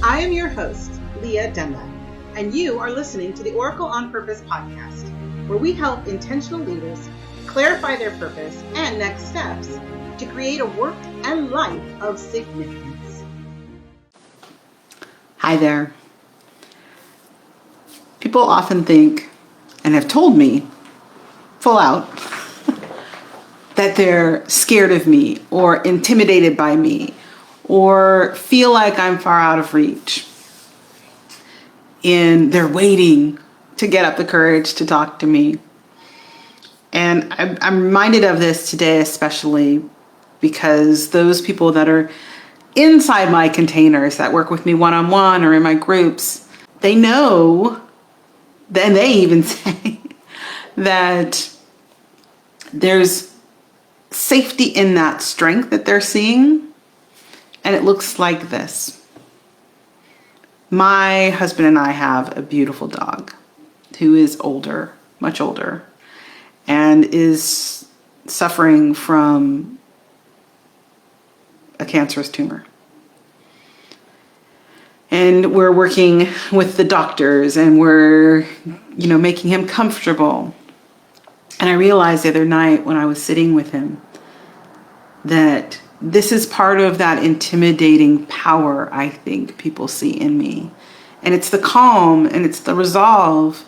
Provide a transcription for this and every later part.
I am your host, Leah Dunlap, and you are listening to the Oracle on Purpose podcast, where we help intentional leaders clarify their purpose and next steps to create a work and life of significance. Hi there. People often think, and have told me full out, that they're scared of me or intimidated by me or feel like I'm far out of reach. And they're waiting to get up the courage to talk to me. And I'm reminded of this today, especially because those people that are inside my containers that work with me one-on-one or in my groups, they know, and they even say that there's safety in that strength that they're seeing. And it looks like this. My husband and I have a beautiful dog who is older, much older, and is suffering from a cancerous tumor. And we're working with the doctors and we're, making him comfortable. And I realized the other night when I was sitting with him that this is part of that intimidating power I think people see in me. And it's the calm and it's the resolve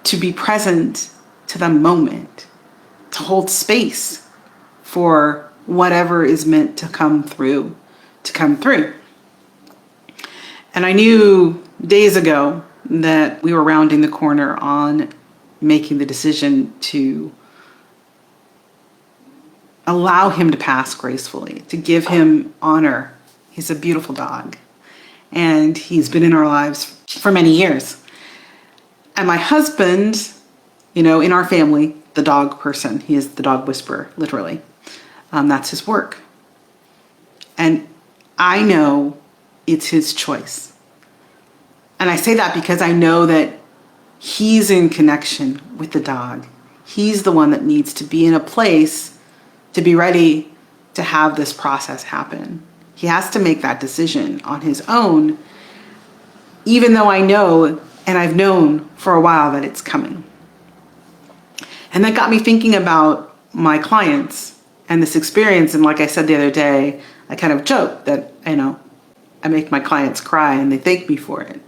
to be present to the moment, to hold space for whatever is meant to come through. And I knew days ago that we were rounding the corner on making the decision to allow him to pass gracefully, to give him honor. He's a beautiful dog, and he's been in our lives for many years. And my husband, in our family, the dog person, he is the dog whisperer, literally. That's his work. And I know it's his choice. And I say that because I know that he's in connection with the dog. He's the one that needs to be in a place to be ready to have this process happen. He has to make that decision on his own, even though I know, and I've known for a while, that it's coming. And that got me thinking about my clients and this experience. And like I said the other day, I kind of joke that, I make my clients cry and they thank me for it.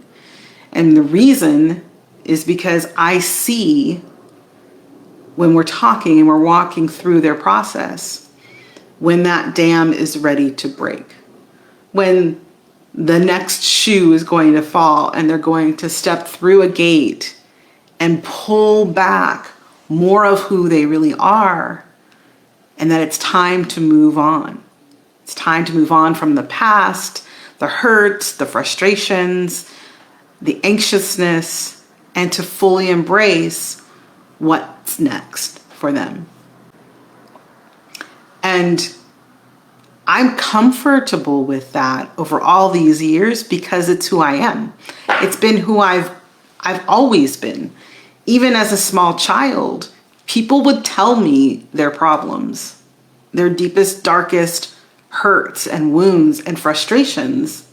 And the reason is because I see when we're talking and we're walking through their process, when that dam is ready to break, when the next shoe is going to fall and they're going to step through a gate and pull back more of who they really are, and that it's time to move on. It's time to move on from the past, the hurts, the frustrations, the anxiousness, and to fully embrace what's next for them. And I'm comfortable with that over all these years because it's who I am. It's been who I've always been. Even as a small child, people would tell me their problems, their deepest, darkest hurts and wounds and frustrations,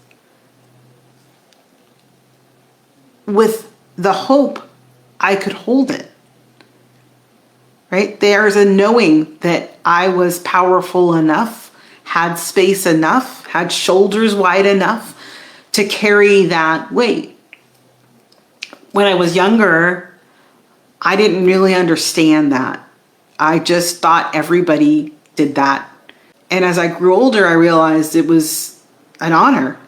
with the hope I could hold it. Right? There's a knowing that I was powerful enough, had space enough, had shoulders wide enough to carry that weight. When I was younger, I didn't really understand that. I just thought everybody did that. And as I grew older, I realized it was an honor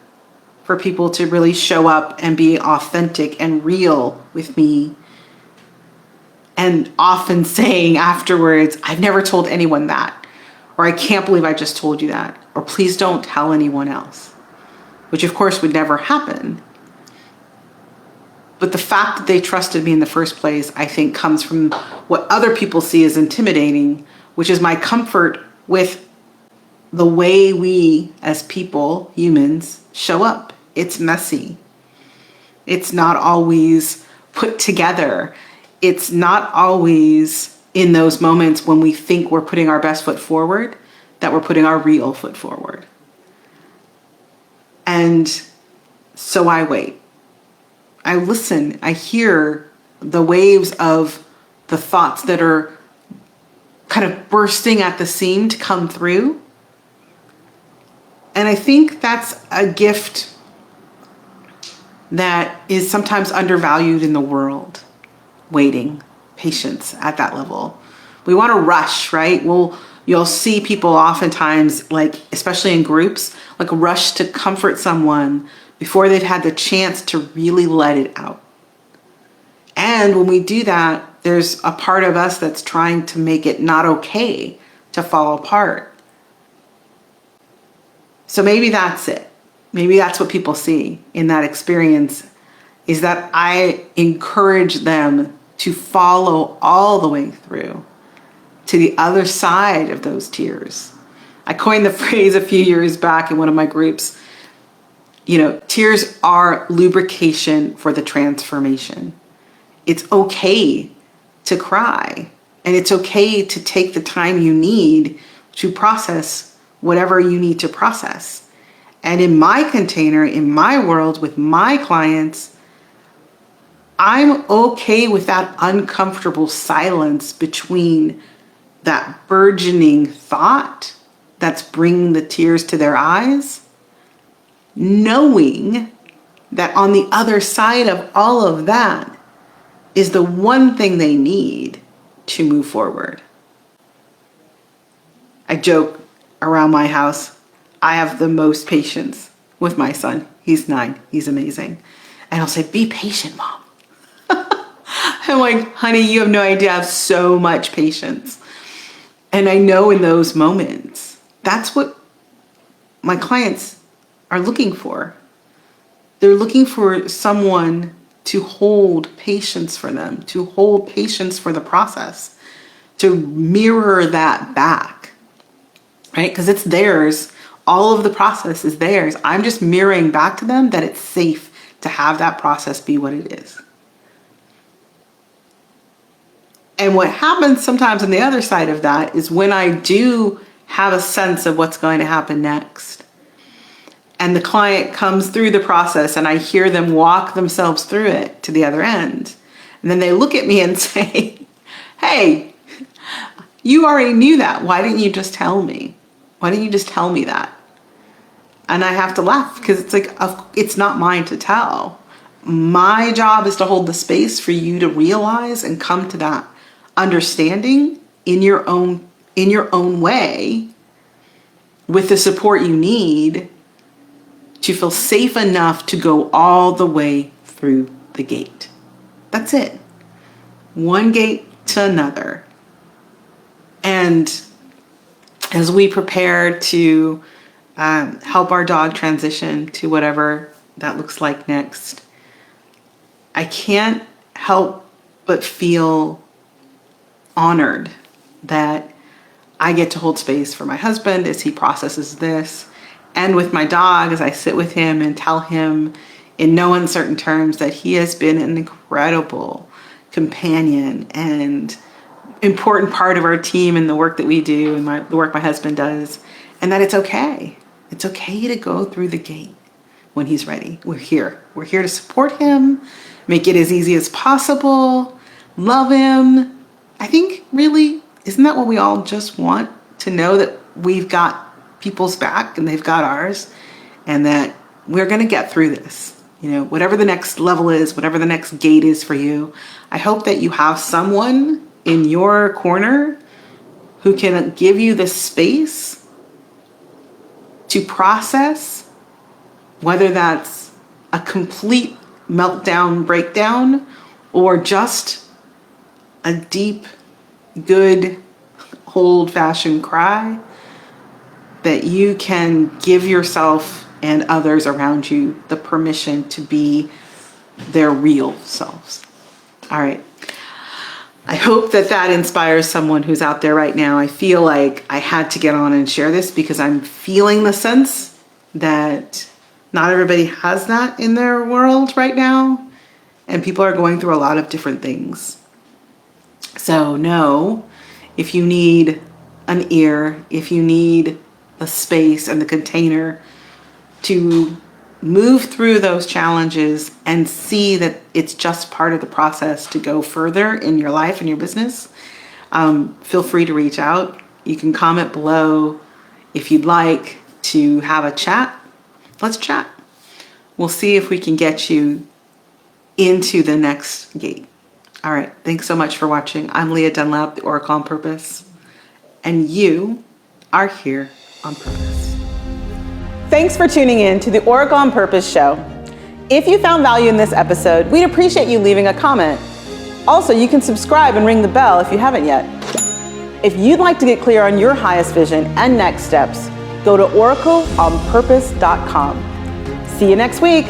for people to really show up and be authentic and real with me. And often saying afterwards, I've never told anyone that, or I can't believe I just told you that, or please don't tell anyone else, which of course would never happen. But the fact that they trusted me in the first place, I think, comes from what other people see as intimidating, which is my comfort with the way we as people, humans, show up. It's messy. It's not always put together. It's not always in those moments when we think we're putting our best foot forward, that we're putting our real foot forward. And So I wait. I listen. I hear the waves of the thoughts that are kind of bursting at the seam to come through. And I think that's a gift that is sometimes undervalued in the world. Waiting, patience at that level. We want to rush, right? You'll see people oftentimes, like, especially in groups, like rush to comfort someone before they've had the chance to really let it out. And when we do that, there's a part of us that's trying to make it not okay to fall apart. So maybe that's it. Maybe that's what people see in that experience, is that I encourage them to follow all the way through to the other side of those tears. I coined the phrase a few years back in one of my groups, tears are lubrication for the transformation. It's okay to cry, and it's okay to take the time you need to process whatever you need to process. And in my container, in my world, with my clients, I'm okay with that uncomfortable silence between that burgeoning thought that's bringing the tears to their eyes, knowing that on the other side of all of that is the one thing they need to move forward. I joke around my house, I have the most patience with my son. He's 9. He's amazing. And I'll say, be patient, Mom. I'm like, honey, you have no idea. I have so much patience. And I know in those moments, that's what my clients are looking for. They're looking for someone to hold patience for them, to hold patience for the process, to mirror that back, right? Because it's theirs. All of the process is theirs. I'm just mirroring back to them that it's safe to have that process be what it is. And what happens sometimes on the other side of that is when I do have a sense of what's going to happen next, and the client comes through the process and I hear them walk themselves through it to the other end, and then they look at me and say, hey, you already knew that. Why didn't you just tell me? Why didn't you just tell me that? And I have to laugh because it's like, it's not mine to tell. My job is to hold the space for you to realize and come to that understanding in your own way, with the support you need to feel safe enough to go all the way through the gate. That's it. One gate to another. And as we prepare to help our dog transition to whatever that looks like next, I can't help but feel honored that I get to hold space for my husband as he processes this, and with my dog as I sit with him and tell him in no uncertain terms that he has been an incredible companion and important part of our team and the work that we do and the work my husband does, and that it's okay. It's okay to go through the gate when he's ready. We're here. We're here to support him, make it as easy as possible, love him. I think really, isn't that what we all just want? To know that we've got people's back and they've got ours, and that we're going to get through this. Whatever the next level is, whatever the next gate is for you, I hope that you have someone in your corner who can give you the space to process, whether that's a complete meltdown, breakdown, or just a deep, good, old-fashioned cry, that you can give yourself and others around you the permission to be their real selves. All right. I hope that inspires someone who's out there right now. I feel like I had to get on and share this because I'm feeling the sense that not everybody has that in their world right now, and people are going through a lot of different things. So know, if you need an ear, if you need the space and the container to move through those challenges and see that it's just part of the process to go further in your life and your business, feel free to reach out. You can comment below if you'd like to have a chat. Let's chat. We'll see if we can get you into the next gate. All right. Thanks so much for watching. I'm Leah Dunlap, the Oracle on Purpose, and you are here on purpose. Thanks for tuning in to the Oracle on Purpose show. If you found value in this episode, we'd appreciate you leaving a comment. Also, you can subscribe and ring the bell if you haven't yet. If you'd like to get clear on your highest vision and next steps, go to oracleonpurpose.com. See you next week.